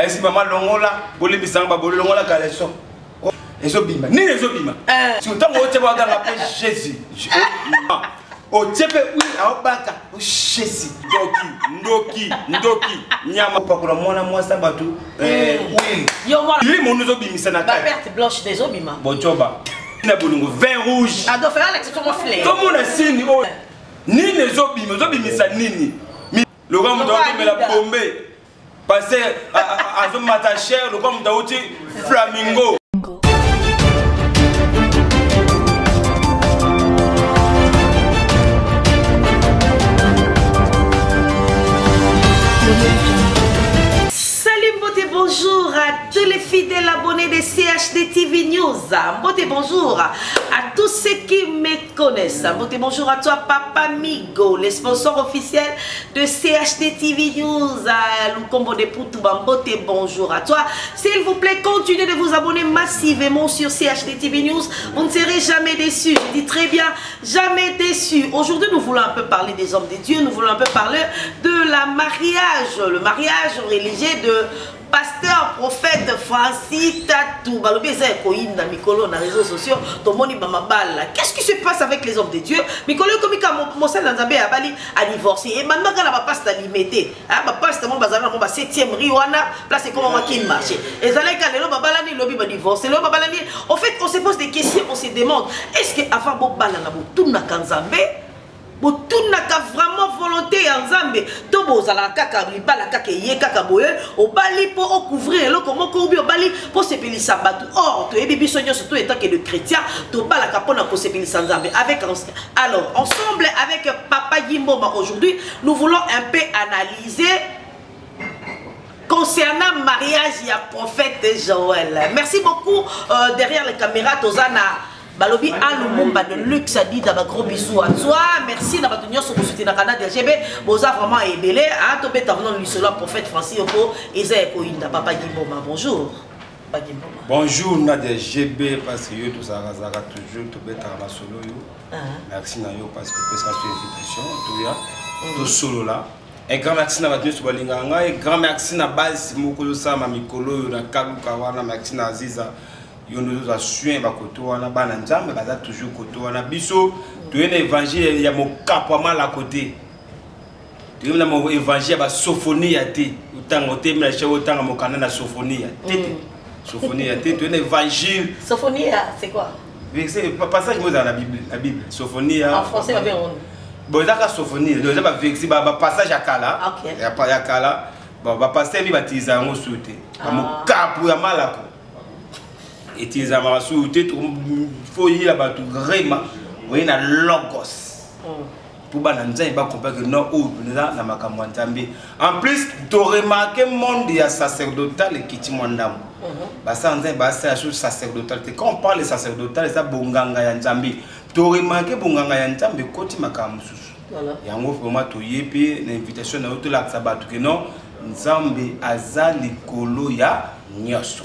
Si maman longola, bolé bisanga bolé longola kaleso. Ezobima. Ni ezobima. Si autant on te voit dans Jésus. O tchepe oui aobaka Jésus. Ndoki. Nyama pakula mwana mwasa batu. Oui. Yo moi. Lui mon ezobimisa na ka. Perte blanche des obima. Bochoba. Na bolungo vin rouge. A do faire l'exception mon fleur. Tout le monde signe. Ni ezobimisa nini. Le gars me la bombe. Parce à son matin cher, le gars me flamingo. Bonjour à tous les fidèles abonnés de CHD TV News. Mbote bonjour à tous ceux qui me connaissent. Mbote bonjour à toi Papa Migo, le sponsor officiel de CHD TV News. Lukombo de Poutuba. Mbote bonjour à toi. S'il vous plaît, continuez de vous abonner massivement sur CHD TV News. Vous ne serez jamais déçus. Je dis très bien, jamais déçus. Aujourd'hui, nous voulons un peu parler des hommes de Dieu. Nous voulons un peu parler de la mariage. Le mariage religieux de pasteur, prophète Francis Tatou. Dans les réseaux sociaux, qu'est-ce qui se passe avec les hommes de Dieu? Mikolo comme Moussa Nanzambe a bali a divorcé. Et maintenant, quand la passe est limitée, la passe est mon bazar, mon 7e riwana, place comment on qui marche. Et ça les le babalani lobby va divorcer. Le babalani, en fait, on se pose des questions, on se demande est-ce que avant Bobala na Botuna Kanzambe? Botuna ka vraiment volonté en Zambé. Tobo zala kaka libala kaka ye kaka boye au bali pour couvrir le comment ko bi au bali pour se peli sabatu. Or to ebi biso nyo surtout étant que de chrétien to bala ka pona ko se peli Nzambe avec alors ensemble avec Papa Gimboma aujourd'hui nous voulons un peu analyser concernant mariage il y a prophète Joël. Merci beaucoup derrière les caméras Tozana Balobi a le monde de luxe a dit d'abord gros bisous à toi. Merci d'avoir tenu sur le soutien dans le canal de GB. Boza vraiment ébélé. A topé t'avons lui cela prophète Francis Oko. Esaïe Koinda Papa Gimboma. Bonjour. Papa Gimboma. Bonjour Nadia GB parce que yo tout ça razara toujours topé t'avons solo yo. Merci na yo parce que c'est une invitation tout ya. Tout solo là. Un grand merci na battu sur balinganga. Un grand merci na base mokolo sama mikolo na kaluka wana merci na Aziza. Yo nous a sué ba koto wana bana nzambe baza toujours koto wana biso to un évangile ya mo kapwa la côté to na mo évangile ba sophonie ya te utango te mela che utanga mo kana na sophonie ya te sophonie ya te to un évangile sophonie c'est quoi verset passage mo dans la Bible sophonie en français va bien on bon ça ka sophonie donc ba verset ba passage ya kala ya kala ba pasteur bi batiza ngo soute ba mo kapwa malako et ils ont souhaité faut y avoir tout vraiment oui na logos pour bananza il va comprendre que non ou na makambo nzambe en plus tu remarquer monde ya sacerdotal qui ti mondam ba ça nzambe ba ça sur sacerdotal quand on parle de sacerdotal ça bonganga ya nzambe tu remarquer bonganga ya nzambe koti makambo susu yango vraiment to yepe na invitation na auto la sabatu que non nzambe azali kolo ya nyoso.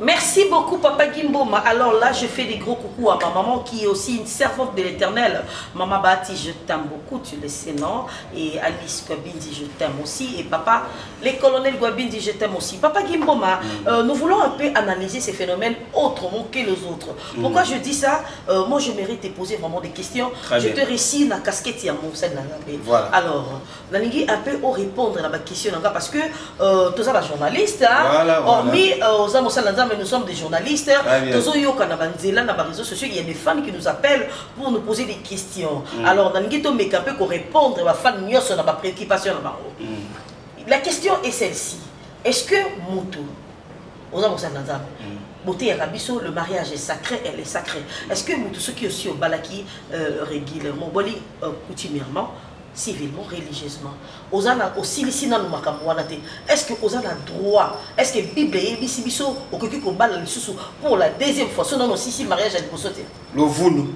Merci beaucoup Papa Gimboma. Alors là je fais des gros coucou à ma maman qui est aussi une servante de l'Éternel. Maman Bati, je t'aime beaucoup, tu le sais non. Et Alice Gwabindi, je t'aime aussi. Et papa, les colonels Gwabindi, je t'aime aussi. Papa Gimboma, nous voulons un peu analyser ces phénomènes autrement que les autres. Pourquoi je dis ça? Moi je mérite de poser vraiment des questions. Je te récite la casquette à mon voilà. Alors, Nanigi un peu répondre à ma question parce que tous les journalistes, hormis mais nous sommes des journalistes. Il y a des réseaux sociaux, il y a des fans qui nous appellent pour nous poser des questions. Alors, dans le mais un peu qu'on répondre à fans sur ma préoccupation. La question est celle-ci. Est-ce que Moutou, le mariage est sacré, elle est sacrée. Est-ce que Moutou, ceux qui aussi au Balaki régulièrement, coutumièrement, civilement, religieusement, aussi est-ce que vous avez droit, est-ce que la Bible est biso pour la deuxième fois, sinon aussi mariage à l'hypothèse. Le vounou,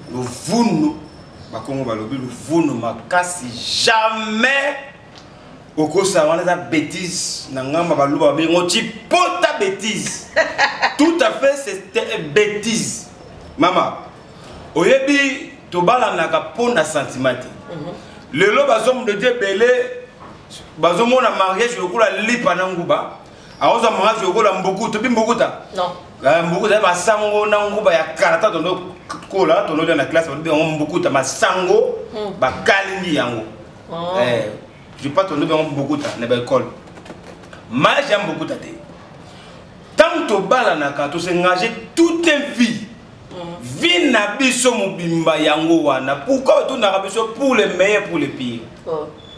jamais au cours de la bêtise, bêtise. Tout à fait, c'était une bêtise. Maman, au début, tu as un sentiment. Le lot bazom de Dieu belé bazom na mariage le coup la lipa nanguba Alors ça mariage au la beaucoup to bimbokuta. Non. Mbokuta ba sango na nguba ya karata tono kola tono dans la classe ba mbokuta ma sango ba kalingi yango. Je pas tono ba mbokuta na ba école. Mariage ya mbokuta te. Tant to bala na ka to s'engager toute une vie. Vie na biso mobimba yango wana. Pourquoi to na biso pour les meilleurs pour les pires.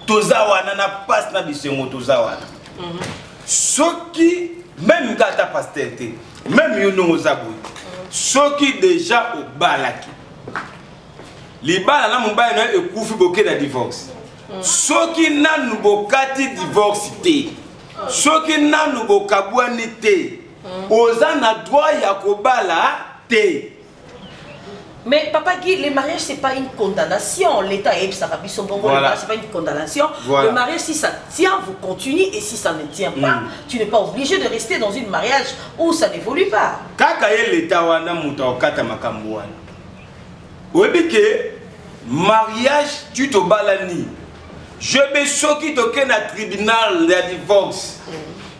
Toza wana na passe na bisengo toza wana. Ce qui, même quand tu as pasteur, même si nous avons ce qui déjà au balaki. Les balles, là, mon bail est couvert beaucoup de divorce. Ce qui n'a nous bokati divorce, ce qui n'a nous bokabouanité, aux an a droit ya kobala té. Mais Papa Guy, le mariage c'est pas une condamnation. L'État est c'est pas une condamnation. Voilà. Le mariage, si ça tient, vous continuez, et si ça ne tient pas, tu n'es pas obligé de rester dans un mariage où ça n'évolue pas. Kaka l'État wana muta okata makambo wana. Oyebi ke mariage tu to balani. Je be soki to ke na tribunal de divorce.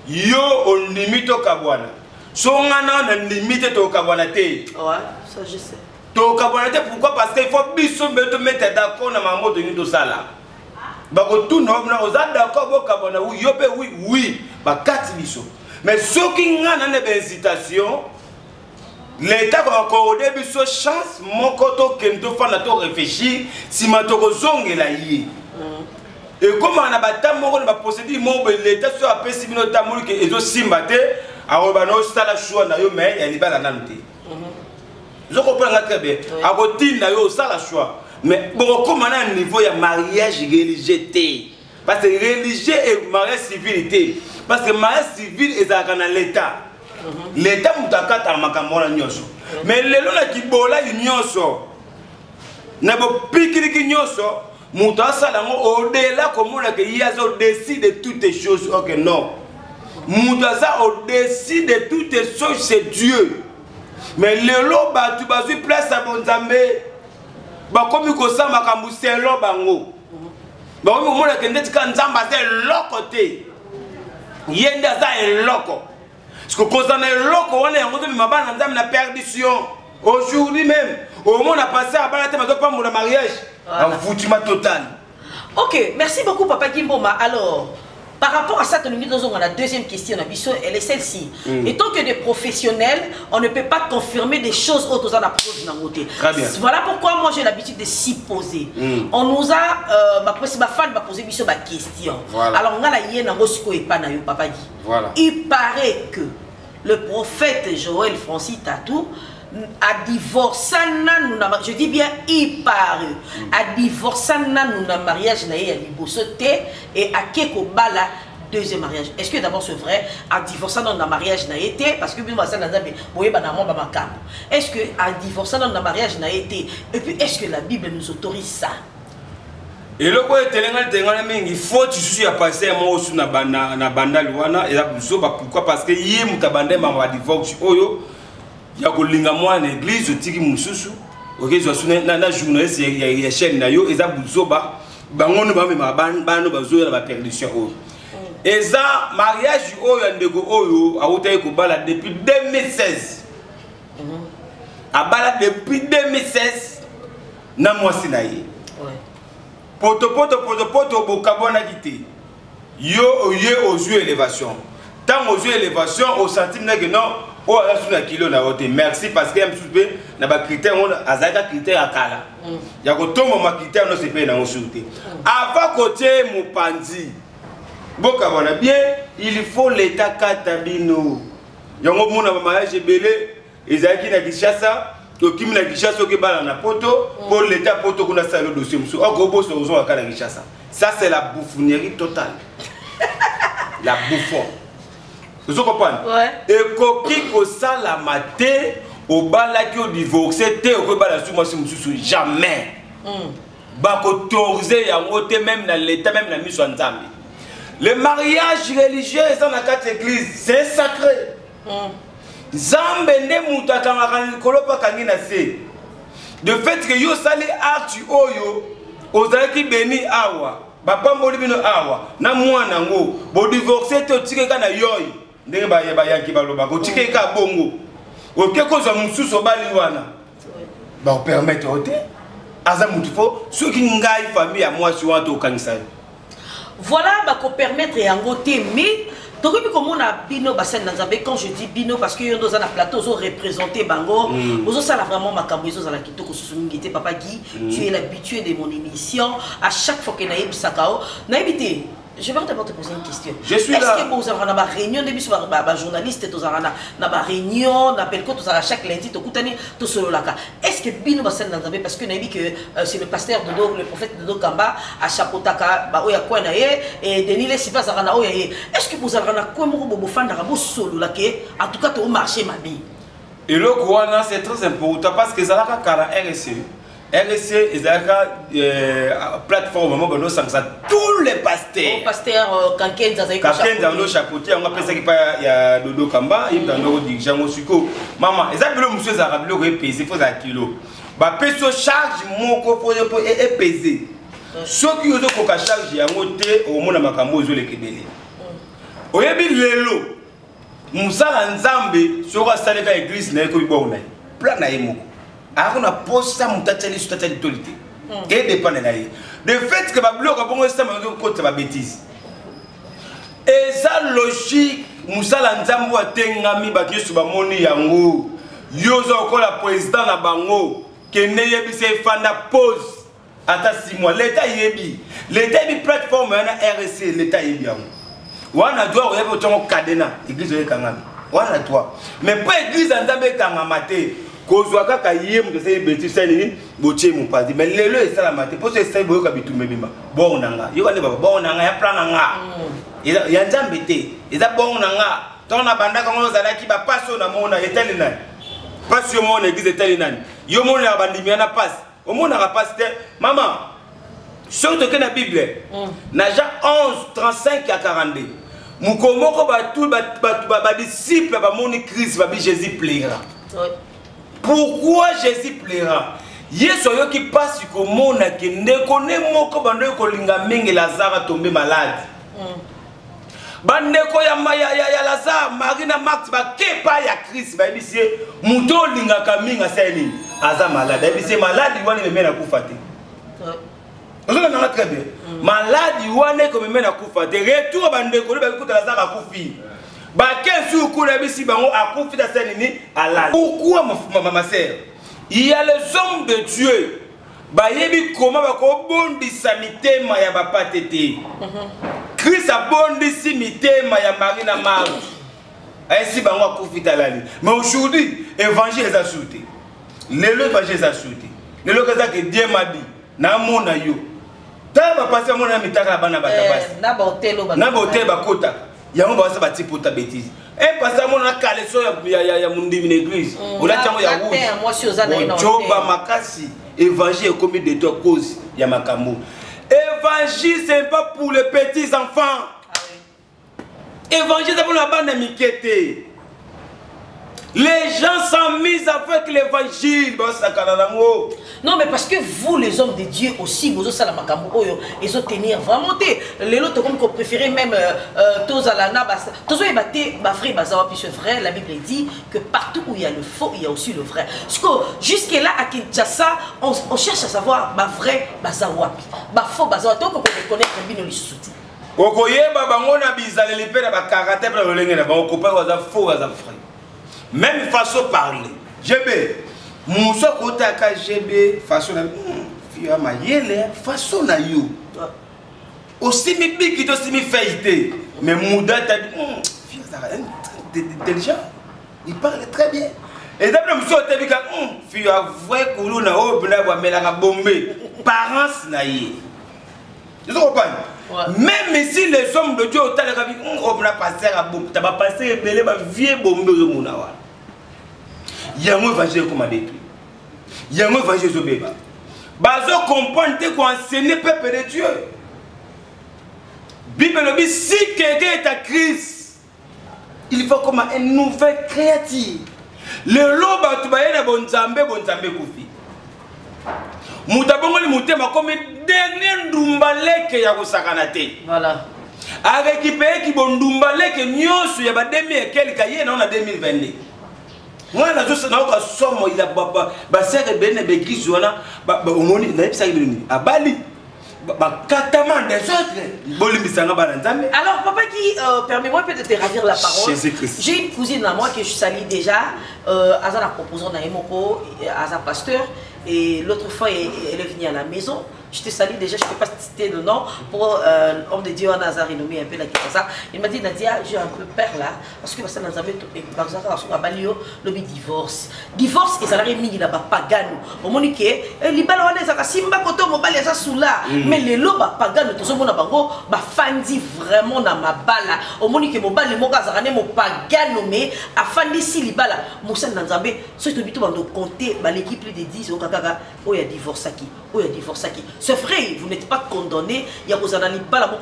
Yo on limite au kabwana. So ngana on limite to kabwana te. Ouais, ça je sais. Pourquoi? Parce qu'il faut bien mettre d'accord dans ma mode de ça là. Tout non, on a d'accord oui, mais ceux qui ont une hésitation, l'État va accorder une chance, mon côté qui nous réfléchir si ma togozong est là. Et comme on a procédé, l'État soit appelé si nous avons que les autres simbaté, à Robano, ça la choix, mais il y a une nante. Je comprends très bien. À côté, ça la choix. Mais pour comment un niveau de mariage religieux, parce que religieux et mariage civil, parce que mariage civil est dans l'État. L'État mutaka ta makambo na nyoso. Mais lelo na kibola nyoso. Na bo pikiri nyoso, mutasa lango au-delà comment que Yazo décide de toutes les choses. OK, non. Mutasa au-dessus de toutes les choses, c'est Dieu. Mais le lo ba tu bazu place à bonzambe ba komi ko sa makambu c'est lo bango ba komi mona kende tika nzamba c'est lokote yenda za eloko parce que concernant eloko on est en train de mabana nzamba na perdition aujourd'hui même au moment on a passé à balater ma pas mon mariage en foutima total. OK, merci beaucoup Papa Kimboma. Alors par rapport à ça, la deuxième question, elle est celle-ci. Étant que des professionnels, on ne peut pas confirmer des choses autres dans la preuve dans côté. Voilà pourquoi moi j'ai l'habitude de s'y poser. On nous a, ma femme m'a posé une question. Alors on a la il paraît que le prophète Joël Francis Tatou a divorcé, je dis bien il paraît, a divorcé nous mariage et à Keko Bala deuxième mariage. Est-ce que d'abord c'est vrai a divorcé dans le mariage n'a été parce que est-ce que a divorcé dans le mariage n'a été et puis est-ce que la Bible nous autorise ça? Et le quoi il faut que tu sois passé moi aussi na banda luana et pourquoi parce que hier mutabande ma divorce oyo ya kolinga moi en église otiki mususu OK je suis na journaliste ya chaîne na yo eza buzoba bangono ba mema bano bazoya na ba perdition oyo eza mariage oyo ndeko oyo awutaye ko bala depuis 2016 abala depuis 2016 na mwasi na ye poto bokabona kité yo ye aux yeux élévation tant aux yeux élévation au centime que non. Oh, là, kilo na voté. Merci parce que na ba critère on azaka critère akala. Ya ko tomo ma critère no se pe na osuté. Avant côté Mopandi. Boka bona bien, il faut l'état katabino. Yango mona ba mariage belé, ezaki na Kinshasa, to kimi na Kinshasa ke bala na poto, pour l'état poto kuna sa le dossier musu. O gobo so zo akala Kinshasa. Ça c'est la bouffonnerie totale. La bouffonne. Vous comprenez? Et coquille que ça la maté au bala qui au divorcé té au bala sur moi c'est jamais. Ba autorisé ya ngote même dans l'état même la mise en Zambie. Le mariage religieux dans la quatre église c'est sacré. Zambende mutaka makani kolopa kangina se. De fait que yo sali acte oyo ozaki béni awa. Papa mboli bino awa na mwana ngo bo divorcé té otike kana yoy. ndenge ba yanki baloba ko tike ka bongo oke ko za mususu bali wana ba permettre ote aza mutu fo soki ngai famille ya moi sur to kanisa voilà ba ko permettre yango te mais donc comme on a bino bassin dans Zambie quand je dis bino parce que dans un plateau ils ont représenté bango ils ça vraiment makambo ils ont la kitoko susungité papa Guy tu es l'habitué de mon émission à chaque fois que naïb sakao naïbité je vais d'abord te poser une question. Je suis là. Est-ce que vous avez une réunion de journalistes, vous avez une réunion, chaque lundi, tout solo là. Est-ce que Bino Bassin Nzambe parce que naïbi que c'est le pasteur Dodo, le prophète Dodo Kamba à Chapotaka, ba oya kwa na ye et Denis les Sipa Zarana oya ye. Est-ce que vous avez un quoi mo fan na bo solo là que en tout cas tout marché ma vie. Et le Kouana c'est très important parce que ça la kara RSC. RSC est la plateforme où tous les pasteurs. Pasteurs Kankenza Kankenza chapeauté, on appelle ça qui il y a Dodo Kamba, il y a Dodo dirigeant Osuko. Maman, ils appellent monsieur Zarablo pesé faut un kilo. Ba peso charge mon copo est pesé. Ceux qui ont coca charge ya moté au monde makambo zo le kebele. Oyebi lelo. Musala Nzambe sera saleka église na ko bibona. Plan na yemoko. Alors on a posé ça mon tatali sur tatali tolité et dépend de l'aïe de fait que ma bloc a bon ça me côté ma bêtise et ça logique musala nzambo atengami ba Yesu ba moni yango yozo ko la président na bango que neyebi se fanda pause ata 6 mois l'état yebi plateforme na RSC l'état yebi yango wana doit yebi otongo cadena église ye kangami wana toi mais pas église nzambe kangama te kozwaka ka yem de ces bêtises sali botie mon pas mais lelo et ça la maté pour ce c'est boyo ka bitumbe bimba bon nanga yo kane baba bon nanga ya plan nanga ya nzambe te eza bon nanga tona banda ka ngo zala ki ba passo na mona etali nani passe yo mona église etali nani yo mona bandimi na passe au mona ka passe maman surtout que na bible na Jean 11:35 à 42 mukomoko ba tout ba disciple ba moni Christ ba bi Jésus plaira. Pourquoi Jésus plaira? Yesoyo qui passe comme mon a qui ne connaît moko bande ko linga mingi Lazare tombé malade. Bande ko ya Lazare Marina Max ba kepa ya Christ ba bisie muto linga kaminga seni aza malade. Ba bisie malade wani me na kufate. Vous avez très bien. Malade wani ko me na kufate. Retour bande ko ba kuta Lazare akufi. Pourquoi ma sœur? Il y a les hommes de Dieu. Comment bondisa mitema ya papa tete. Christ a bondisi mitema ya Marina Maru. Ainsi bango akufita lali. Mais aujourd'hui, évangile est assuré. L'évangile est assuré. Le lokaza que Dieu m'a dit, na mona yo. Ta ba passer mona mitaka bana batabasi. Na ba hôtel ba kota. Yango ba sa bati pota bêtise. Et parce que mon akaleso ya mundi une église. Ola tango ya rouge. Moi si ozana ino. Joba makasi évangile comme de toi cause ya makambo. Évangile c'est pas pour les petits enfants. Évangile c'est pour la bande mikete. Les gens sont mis avec l'évangile. Non, mais parce que vous, les hommes de Dieu aussi, vous ils ont tenir vraiment. Les autres, comme qu'on préférait même Tozalana, c'est vrai, la Bible dit que partout où il y a le faux, il y a aussi le vrai. Jusque-là, à Kinshasa, on cherche à savoir vrai, bazawapi, faux, bazawapi. Donc, on peut reconnaître bien les sous-titres. Même façon de parler. GB. Moussa Kotaka GB. Façon de. Fia ma yele. Façon na yo. Aussi mi biki to si mi faité. Mais Mouda t'a dit. Fia ça intelligent. Il parle très bien. Et d'après Moussa Kotaka. Fia vrai koulou na o bna wa melanga bombé. Parents na yé. Tu comprends? Même si les hommes de Dieu ont été on va passer à Boum, tu vas passer à vieux bombé au Mounawa. Il y a un évangile comme a détruit. Il y a un évangile au bébé. Bazo comprendre qu'on enseigne le peuple de Dieu. Bible dit si quelqu'un est à Christ, il faut comme un nouvel créatif. Le loba tu vas y aller bon Zambé koufi. Moutabongoli moutema comme dernier ndumbaleke ya kosakanate. Voilà. a récupéré qui bon dumbalé que nyonso ya ba 2000 et quelques yé na 2022 moi na zo na ko somo il a ba sere bene be kizwana ba omoni na yebisa ibini abali ba katama des autres bolimbisanga ba nzambe. Alors papa qui permets-moi peut-être de te ravir la parole. J'ai une cousine à moi que je salue déjà Aza la proposant na Emoko Aza pasteur et l'autre fois elle est venue à la maison. Je te salue déjà, je ne peux pas citer le nom pour homme de Dieu, Nazar renommé un peu là qui fait ça. Il m'a dit Nadia, j'ai un peu peur là parce que ça n'a jamais le divorce. Divorce et ça n'a rien mis là-bas pagano. Au moment que les ballons ça simba koto mobile ça sous là, mais les lobes pagano tout ce monde bango ba fandi vraiment dans ma balle. Au moment que mobile les mots ça mo pagano mais a fandi si les balles. Moussa Nzambe, ce que tu dois compter l'équipe plus de 10 au kaka oh il y a divorce qui, oh il y a divorce qui. C'est vrai, vous n'êtes pas condamné. Il y a des gens qui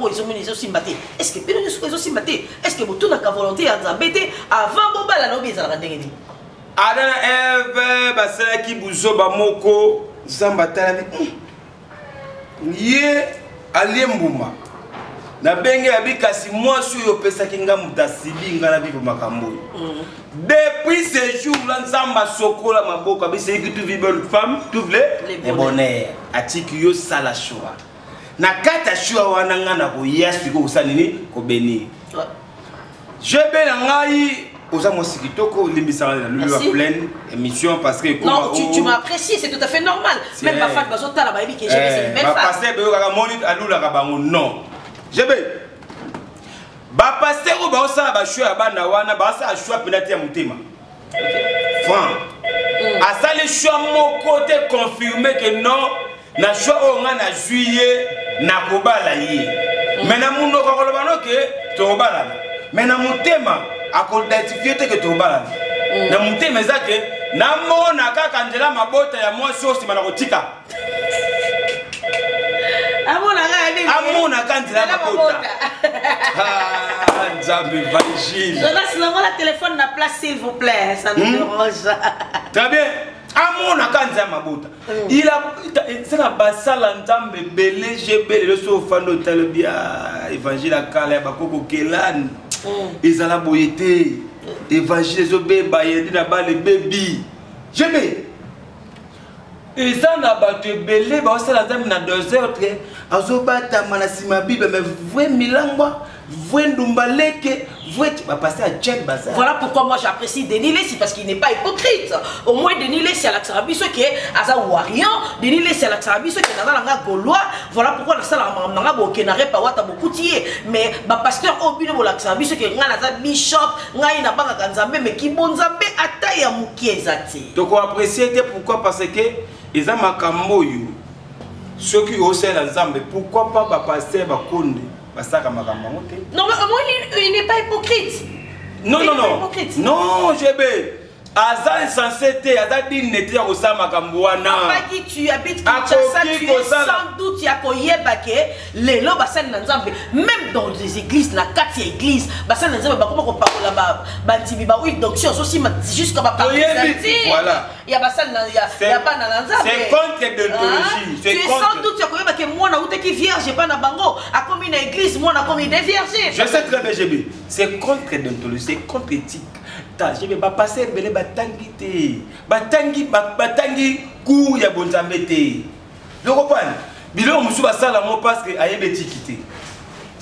ont aussi battu. Est-ce que vous aussi battu? Est-ce que vous avez la volonté à embêter avant Boba la lobby? Adana Eve, Basala qui bouzo Bamoko, Zambatala. Yé, Aliembouma. Na benge abika si moi sur yo pesa kinga mutasibi ngana vivo makambo. Depuis ce jour là nzamba sokola maboka bi c'est que tu vis bonne femme, tu les bonheur. Atiki yo sala choix. Na kata choix wana ngana ko yesu ko usanini ko bénir. Je ben ngai oza mosikitoko limbisa na lulu pleine émission parce que non tu m'apprécies, c'est tout à fait normal. Même ma femme bazota la baby que j'ai c'est une belle femme. Passer be ka monite alula ka bango non. Je vais passer au basa ba choix bana wana basa choix penati ya mutema. Franc. A ça le choix mon côté confirmé que non na choix on na juillet na kobala yi. Mais na mundo ko kolobano ke to bala. Mais na mutema a ko identifier que to bala. Na mutema zake na mona kaka njela mabota ya moi sosi mana kotika. Amona kandila makota. Ah, Nzambe Vangile. Jonas, levons la téléphone na place s'il vous plaît, ça nous dérange. Très bien. Amona kandila makota. Il a c'est la basala Nzambe belé jebele le sofando talbia évangile akala ba koko kelan. Ezala boyete. Évangile zobeba yedi na ba le baby. Jebe. Et ça n'a pas de belé, bah ça la dame na 2 heures très. Azobata manasima bible mais vrai milangwa, vrai ndumbaleke, vrai tu vas passer à Tchèque bazar. Voilà pourquoi moi j'apprécie Denis Lessy parce qu'il n'est pas hypocrite. Au moins Denis Lessy à la Tsarabiso qui est Aza Warian, Denis Lessy à la Tsarabiso qui est dans la Gaulois. Voilà pourquoi la salle n'a pas kenare pas wata beaucoup tié. Mais bah pasteur Obino pour la Tsarabiso qui est Nganaza bishop, Ngaina banga Kanzambe mais qui bonzambe ataye ya mukiezati. Donc on apprécie pourquoi parce que ils ont makambo yo. Ceux qui osent l'ensemble, pourquoi pas ba passer ba konde, ba saka makambo moté. Non mais moi il n'est pas hypocrite. Non non non. Non, j'ai Aza est censé être, Aza dit n'était au sama kamboana. Papa qui tu habites Kinshasa, tu es sans doute yakoyebake les lots basan nanzambe. Même dans les églises, la 4e église, basan nanzambe ba comment on parle là-bas, bantibi ba oui donc si on aussi jusqu'à ba parler. Voilà. Il y a basan il y a pas nanzambe. C'est contre l'idéologie. Tu es sans doute yakoyebake moi na outé qui vierge pas na bango, a comme une église moi na comme une vierge. Je sais très bien GB. C'est contre l'idéologie, c'est contre l'éthique. Je vais pas passer belé batangi te batangi kou ya bonzambe te. Vous comprenez? Bilo musu basala mo parce que ayebe tikité.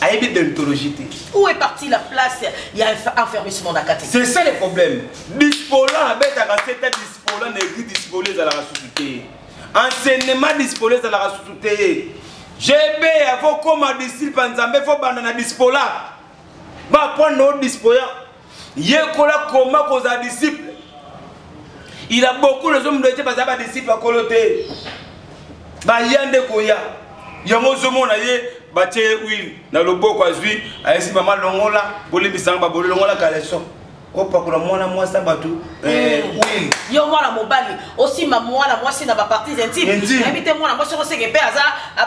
Ayebe d'anthologie te. Où est partie la place? Il y a un enfermissement d'akaté. C'est ça le problème. Dispola beta ka c'était dispola négri dispolé à la ressuscité. Enseignement dispolé à la ressuscité. GB avant comme disciple nzambe faut bandana dispola. Ba prendre notre dispola. Yekola koma koza disciple. Il a beaucoup de hommes de Dieu parce que disciple à coloté. Ba yande koya. Yango zomo na ye batie huile na loboko azui ayesi mama longola boli bisanga boli longola kaleso. Opa kuna mwana mwasa batu huile. Yo mwana mobali aussi ma mwana mwasi na ba parties intimes. Habite mwana mwasi ko seke pe aza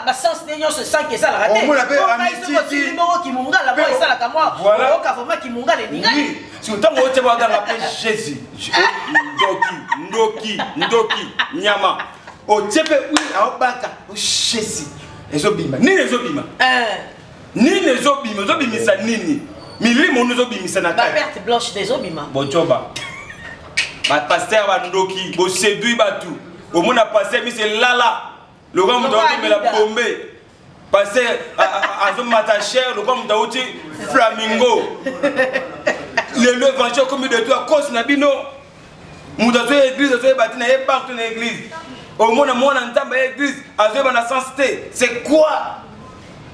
ba sens de nyon se sent que ça la raté. On l'appelle amitié. Qui munga la moi ça la kama. Voilà. Ka vraiment qui munga les ningali. Si autant on te voit dans la Jésus. Ndoki, nyama. O tiepe oui a obaka o Jésus. Ezobima. Ni ezobima. Nini ezobima, ezobimisa nini? Milimo nous obimisa na kati. Ba perte blanche des obima. Bochoba. Ba pasteur ba ndoki, bo séduit ba tout. Au monde a passé mi c'est lala. Le gars m'doit me la bomber. Passer à zone matachère, le gars m'doit oti flamingo. L'évangile comme de toi cause na bino. M'doit église, doit bâtir na partout na église. Au monde moi na ntamba église, azoba na sensité. C'est quoi?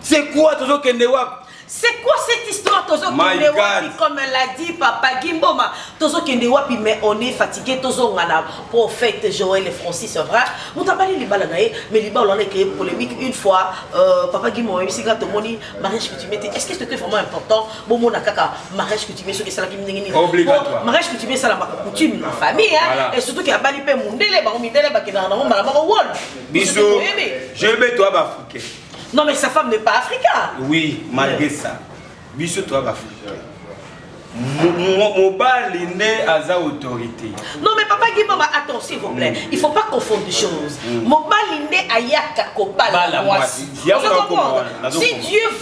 C'est quoi toujours Kendewap? C'est quoi cette histoire Tozo Kendewapi, comme l'a dit Papa Gimboma? Tozo Kendewapi, mais on est fatigué. Tozo Ngana, prophète Joël et Francis, c'est vrai. Nous t'avons parlé de Balanaï, mais les balles on a créé polémique une fois. Papa Gimboma, même si tu as dit mariage que tu mets, est-ce que c'était vraiment important? Bon, mon akaka, mariage que tu mets, ce que c'est la qui me obligatoire. Mariage que tu mets, ça la coutume dans la famille, hein. Et surtout qu'il y a Balipé Mundele, Baromidele, Bakina, Malamarawol. Bisous, je vais toi, Bafouké. Non mais sa femme n'est pas africaine. Oui, malgré ça. Bisous toi africain. Mon bal est né à sa autorité. Non mais papa Guimama, attends s'il vous plaît. Il ne faut pas confondre les choses. Mon bal est né à Yaka Kopala. Si Dieu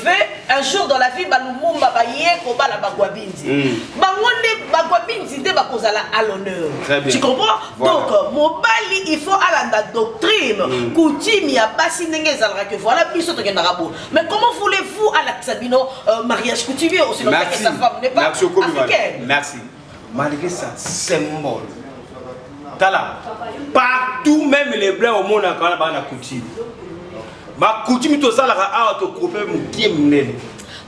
veut un jour dans la vie, Balumumba Baye Kobala Bagwabindi. Bangone Bagwabindi de Bakozala à l'honneur. Tu comprends? Donc mon bal il faut aller dans la doctrine. Coutume ya basi nenge zalra que voilà biso to kenarabo. Mais comment voulez-vous à la Sabino mariage coutumier aussi que sa femme n'est pas africaine? Merci. Malgré ça, symbole. Tala. Partout, même les blancs au monde, on a la coutume. Ma coutume, tout ça, là, a auto coupé mon game.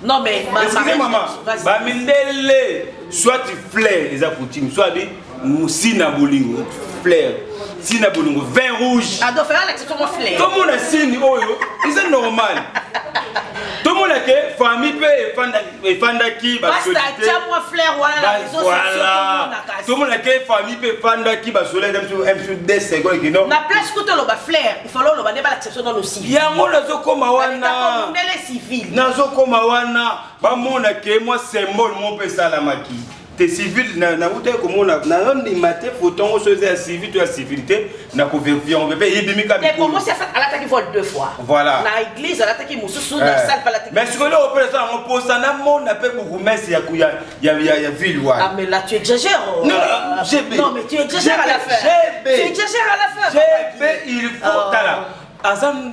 Non, mais maman, soit tu flaires les accoutumes, soit des sinabolingo, flair, sinabolingo, vin rouge. Ah, donc faire l'exception de flair. Tout le monde a signé, c'est normal. Tout le monde a fait famille et fandaki. Basta, tiens-moi flair, voilà la réseau social. Tout le monde a fait famille et fandaki, basoler, des secondes. La place que tu as flair, il faut le pas l'exception dans le civil. Il y a un monde civil. Nazo Komawana, Bamona ke moi symbole mon pe salamaki. T'es civil na ute comme on a na on maté photon on se civil tu as civilité na ko vérifier on peut yebimika mais pour moi c'est fait à l'attaque vol deux fois. Voilà. Na église à l'attaque mususu na salle pas l'attaque. Mais ce que là on peut ça on pose ça na mon na pe beaucoup mais il y a ville ouais. Ah mais là tu exagères. Non mais tu exagères à la fin. Tu exagères à la fin. Il faut tala. Azan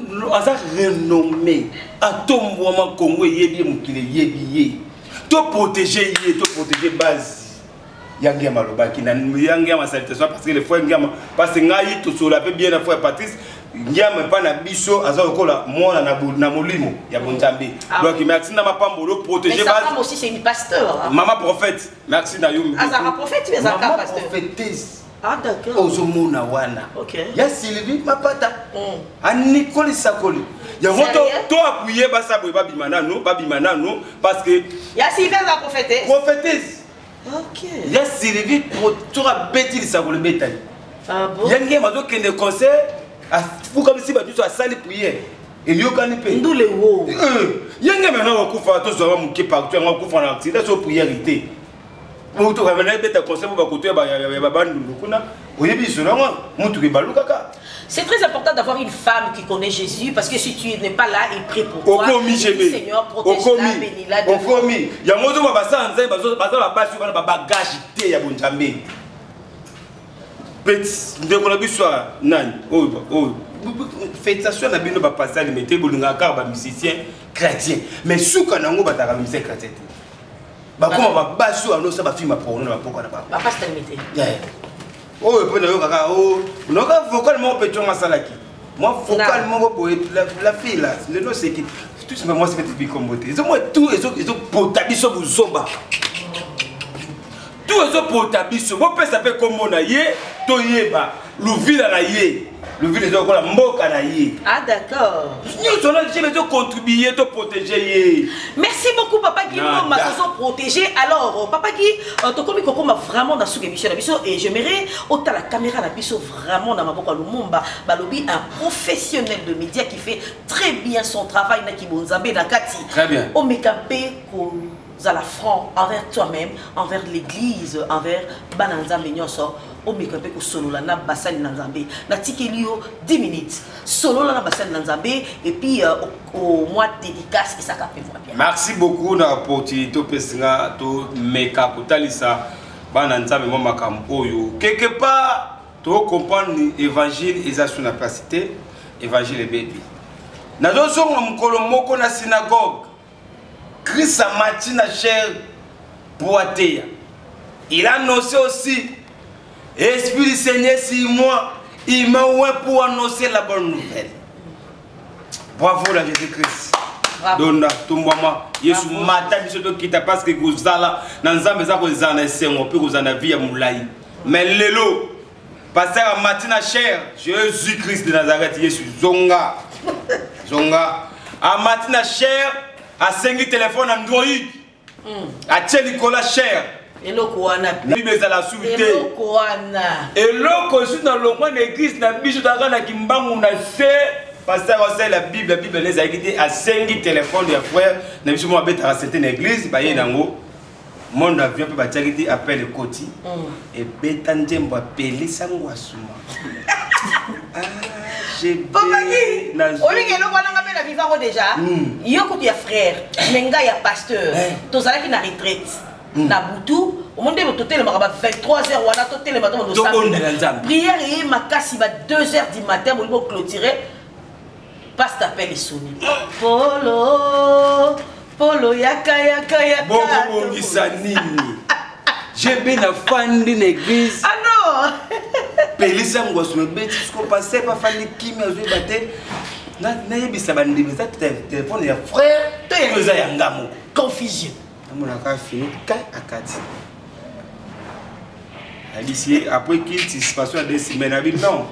renommé Atomboama Congo yebi mukile yebi to protéger base yangi maloba ki na yangi ma salutation parce que les fois ngama parce que ngai to so la pe bien la fois Patrice ngama pa na biso azan kola mona na molimo ya bonzambe donc merci na mapambolo protéger base. Mais sa femme aussi c'est une pasteur. Maman prophète merci na yo. Azara prophète mais Azara pasteur. Prophétesse. Ah d'accord. Ozomona wana. OK. Ya Sylvie Mapata. A Nicole Sakoli. Ya to appuyer basa boba bimana no parce que ya Sylvie la prophétesse. Prophétesse. OK. Ya Sylvie to a beti Sakoli betali. Ah bon. Ya ngema zo kende concert a fu comme si ba tu so sali prière. Et yo kani pe. Ndule wo. Ya ngema na okufa to so mu ki partout nga okufa na accident so priérité. Bon, tu vas venir bête conseil pour côté c'est très important d'avoir une femme qui connaît Jésus parce que si tu n'es pas là, il prie pour toi. Seigneur, protège-la, bénis-la. Il y a un moment où on va bagage ya bonjambe. Petit, de qu'on a vu soit nan. Oh, fêtation na bino ba passer à mettre bolinga car ba musicien chrétien. Mais souka nango ba ta musicien chrétien. Comment va basu à nos ça va film pour nous pourquoi là-bas. Pas se limiter. Oh, et puis nous kaka oh, nous ka vocalement peut on salaki. Moi vocalement la fille là, le nom c'est qui tout simplement moi c'est petit comme beauté. Ils ont tout ils ont potabiso buzomba. Tout ils ont potabiso. Moi peut s'appeler comme on a yé, to yeba, l'ouville na yé. Le ville est encore la mboka na yé. Ah d'accord. Nous on a déjà contribuer to protéger. Merci beaucoup Papa Guy, m'a protégé. Alors Papa Guy, to komi koko m'a vraiment dans sous émission et j'aimerais autant la caméra la biso vraiment dans ma boka Lumumba, balobi un professionnel de médias qui fait très bien son travail na kibonzambe na kati. Très bien. O mekape ko à la franc envers toi-même, envers l'église, envers Bananza Menyoso. au micro ko solo la na basali na Nzambe na tikelio 10 minutes solo la na basali na Nzambe et puis au mois de dédicace et ça capé bien. Merci beaucoup na opportunité pesinga to meka kotalisa bana Nzambe mo makambo oyo quelque part to comprendre évangile eza sur la placité évangile et bébé na dozonga mukolo moko na synagogue Christ a mati na chair boateya. Il a annoncé aussi Esprit du Seigneur sur moi, il m'a oué pour annoncer la bonne nouvelle. Bravo la Jésus-Christ. Donna tumbama Yesu mata biso to kita parce que kozala na nzambe za kozana esengo pe kozana vie ya mulai. Mais lelo pasteur Martina cher Jésus-Christ de Nazareth Yesu zonga a Martina cher a sengi téléphone Android a Nicolas cher eloko wana bible za la souté eloko aussi dans le coin d'église na biso taka na kimbangu na se pasteur aussi la bible les a quitté a sengi téléphone de frère na biso mo abeta à certaine église ba yenango monde avion pe ba tiakiti appel koti et beta njembo apeli sango asuma papa qui olingi eloko wana ngapé na vivant déjà yoko tu ya frère menga ya pasteur tozala ki na retraite na butu au monde de télé makaba 23h wana to télé matin do samedi prière et makasi ba 2h du matin bo clôturer passe t'appel et sonner polo yaka bon nini j'ai bien fandi l'église ah non pelisa ngwaso beti ko passer pas fandi kimi azwe baté na yebisa bandi besa téléphone ya frère to ya ngamo confusion mon a fini akati Alice après qu'il se passe des semaines non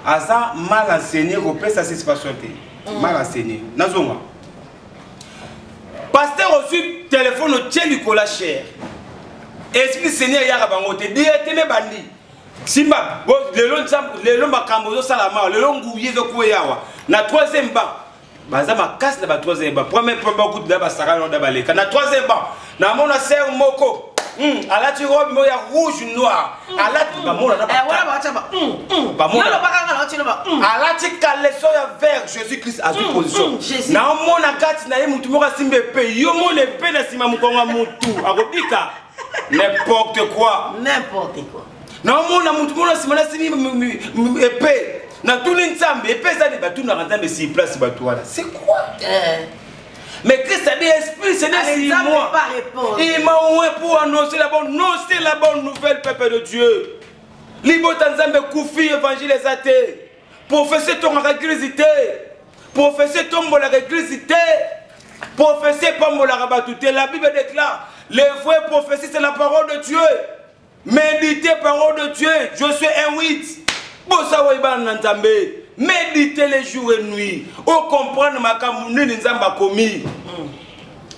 asa mal enseigné repère ça se passe mal enseigné nazonga pasteur aussi téléphone au tien Nicolas cher esprit Seigneur ya bango te dietene bandi simba lelo makambo salama lelo nguye zo kuyawa na troisième banc baza makasi na ba troisième banc premier coup de ba sara no da baleka na troisième banc na mona ser moko alati robe mo ya rouge noir alati ba mona na ba mona alati caleçon ya vert Jésus Christ a toute position na mona kati na ye mutu mo ka simbe pe yo mona pe na sima mukonga mutu akobika n'importe quoi na mona mutu mona sima na simi épée na tout l'ensemble épée ça de batou na rentable si place batou là c'est quoi mais Christ a dit esprit c'est si moi il m'a oué pour annoncer la bonne nouvelle peuple de Dieu libo tanzambe kufi évangile ezate professer ton réclusité professer ton la réclusité professer pas mon la rabatouté la Bible déclare les vraies prophéties c'est la parole de Dieu méditez parole de Dieu Josué 1:8 bosa waiba nanzambe méditez les jours et nuits au comprendre makamuni nzamba komi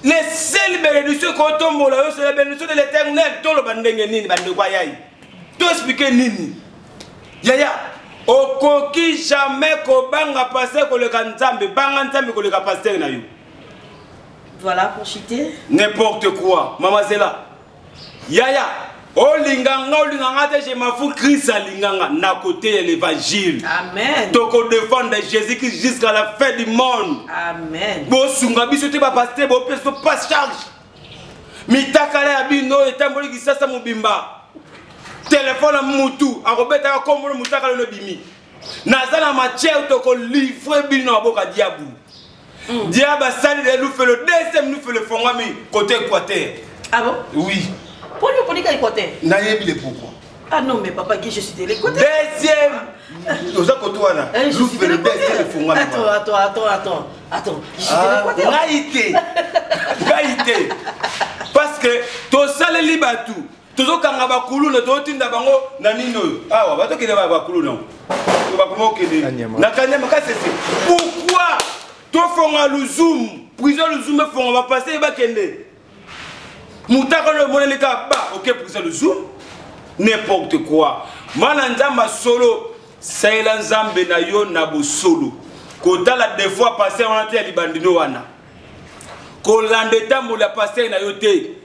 les seules bénédictions qu'on tombe là c'est la bénédiction de l'Éternel tout le bandenge nini bande kwa yai to expliquer nini yaya okoki jamais ko banga passer ko le kanzambe banga nzambe ko le pasteur na yo voilà pour citer n'importe quoi mama Zela yaya olinganga te je m'en fous Christ alinganga na côté de l'évangile amen toko défendre Jésus-Christ jusqu'à la fin du monde amen bo sunga biso te ba pasteur bo peso pas charge mitakala ya bino etamboli kisasa mobimba téléphone mutu akobeta kombo mutakala no bimi nazana matière toko livrer bino aboka diabu diaba sali de nous fait le deuxième nous fait le fongami côté Équateur ah bon oui pour nous politique Équateur na yebi pourquoi ah non mais papa qui je suis de l'Équateur deuxième nous a kotoana nous fait le deuxième fongami attends je suis de l'Équateur gaïté parce que to sale libatu tozo kanga bakulu na to tinda bango na nino awa bato kile bakulu na bakuma okende na kanyama ka c'est pourquoi to fonga luzum prison luzum fonga va passer ba kende mutaka le moneleka ba OK prison luzum n'importe quoi mana nzamba solo saila nzambe na yo na bo solo kota la deux fois passer on a été libandino wana ko lande tambo la passer na yo te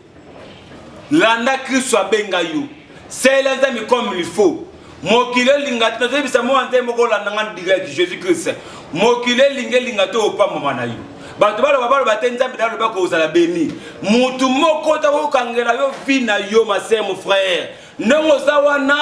landa Christ soit benga yo saila nzambe comme il faut mokile lingata te bisa mo ante moko la nanga direct Jésus Christ mokile lingata opa mama na yo bato balo batenza bidalo bako za la béni mutu moko ta ko kangela yo vina yo ma sœur mon frère ndongo za wana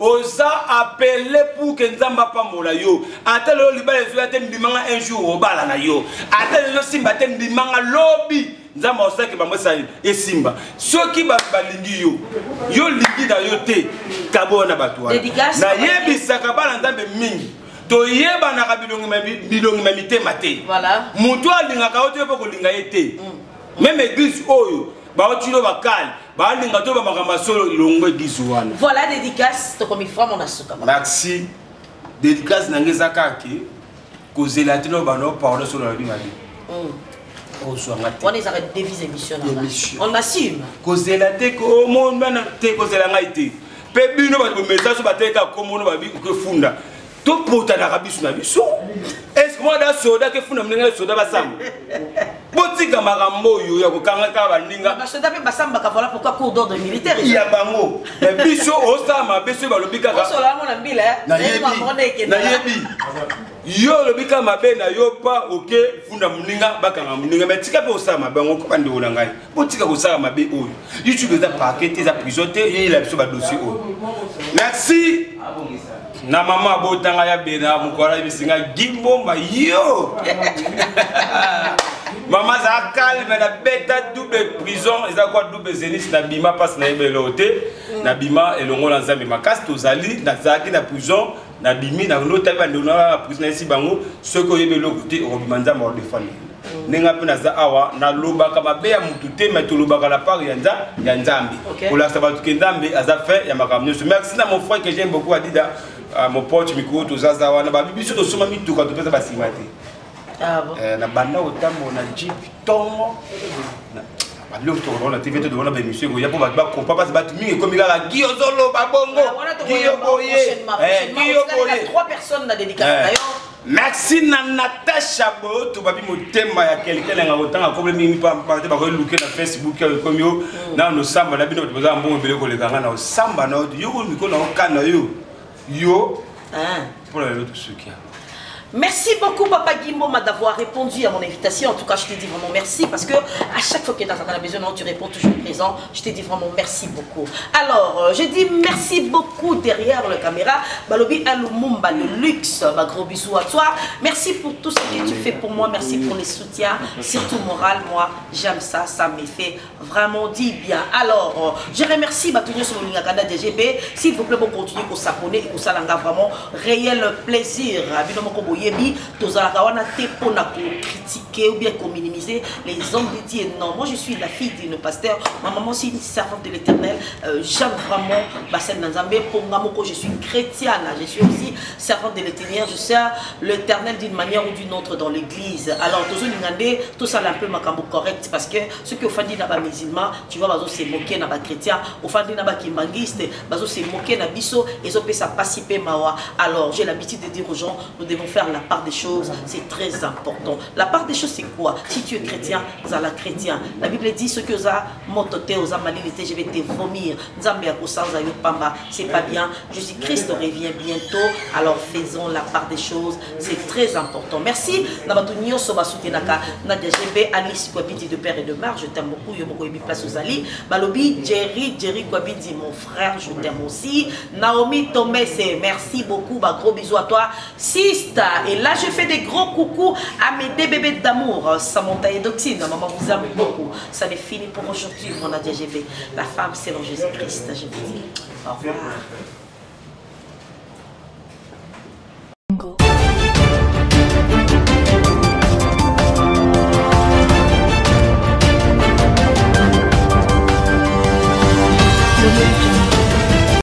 oza appelé pour que nzamba pambola yo atelo libala zo ate ndimanga un jour obala na yo atelo simba te ndimanga lobi nzamba osaki bamwesa e simba soki balingi yo lingi na yo te kabona bato wana na yebisaka bana nzambe mingi to yeba na bilongi mitema te voilà mutu alingaka yo te po kolinga ye te même église oyo baotino bakali balinga to bamakamba solo longo église wana voilà dédicace to comme frère mon asuka merci dédicace nangeza kaki kozela tino bano parole sur la vie mali on est à devise émission on assume kozela te ko monde bana te kozela ngai te pe bino ba message ba te ka komono ba bi ko funda to pota na rabisu na biso est-ce que moi da soda ke funda mlinga soda basamba botika makambo yo ya kokanga ka baninga ba soda pe basamba ka voilà pourquoi cours d'ordre militaire ya bango biso osama biso ba lobika ka so la mona mbila na yebi yo lobika mabe na yo pa oke funda mlinga bakanga mlinga mais tika pe osama bango ko bande ona ngai botika ko sala mabe oyo youtube za paquet za prison te yi la biso ba dossier oyo merci na mama botanga ya bena mukwara bisinga gimbomba yo mama za calme na beta double prison eza quoi double zénith na bima passe na yebelote na bima elongo na nzambe makasi tozali na zaki na prison na bimi na nota ba ndona prison na sibango soko yebelote obima nzambe o defani nenga pe na za awa na lobaka mabe ya mutu te mais tolobaka la part ya nzambe ola sabatu ke nzambe aza fait ya makamyo merci na mon frère que j'aime beaucoup Adida mon pote micro to zaza wana ba bibiso to soma mituka to pesa basimate na banda otambo na jeep tongo na balio to na TV to na ba émission ko ya po ba kompa pas ba mingi komi la giozolo ba bongo giyoboye giyoboye 3 personnes na dédicace d'ailleurs. Merci na Natasha Bo to babi motema ya quelqu'un nga otanga problème mi pa te ba ko luke na Facebook comme yo na no samba na bino boza mbongo bele ko le ganga na samba na yo ko miko na okana yo pour le tout ce qui a. Merci beaucoup Papa Gimbo d'avoir répondu à mon invitation. En tout cas, je te dis vraiment merci parce que à chaque fois que tu es dans la maison, tu réponds toujours présent. Je te dis vraiment merci beaucoup. Alors, je dis merci beaucoup derrière la caméra. Balobi Alumumba, le luxe. Gros bisous à toi. Merci pour tout ce que tu fais pour moi. Merci pour les soutiens. Surtout moral, moi, j'aime ça. Ça me fait vraiment dit bien. Alors, je remercie Batounio Solingakanda DGB. S'il vous plaît, vous continuez à s'abonner et que ça l'a vraiment réel plaisir. Yebi, tozalaka wana te pona ko critiquer ou bien ko minimiser les hommes de Dieu. Non, moi je suis la fille d'une pasteur. Ma maman c'est une servante de l'Éternel. J'aime vraiment Bassel Nanzambe. Pour moi, je suis chrétienne. Je suis aussi servante de l'Éternel. Je sers l'Éternel d'une manière ou d'une autre dans l'église. Alors, tout ça un peu makambo correct parce que ceux qui offendent n'aba musulman, tu vois, bazo se moquer n'aba chrétien, offendent n'aba kimbangiste, bazo se moquer na biso et zo peut ça participer mawa. Alors, j'ai l'habitude de dire aux gens, nous devons faire la part des choses, c'est très important. La part des choses, c'est quoi? Si tu es chrétien, vous êtes chrétien. La Bible dit ce que vous avez montoté, vous avez malilité, je vais te vomir. C'est pas bien. Jésus-Christ revient bientôt. Alors faisons la part des choses, c'est très important. Merci. Nabatunio Soba Soutenaka, Nadia GB, Alice Kwabidi de père et de mère, je t'aime beaucoup. Yomoko Yebi Place aux Ali. Balobi, Jerry Kwabidi, mon frère, je t'aime aussi. Naomi Tomé, merci beaucoup. Gros bisous à toi. Sista. Et là, je fais des gros coucous à mes deux bébés d'amour. Samantha et Doxine, maman vous aime beaucoup. Ça n'est fini pour aujourd'hui, mon Nadia GB. La femme, c'est dans Jésus-Christ. Je vous dis au revoir.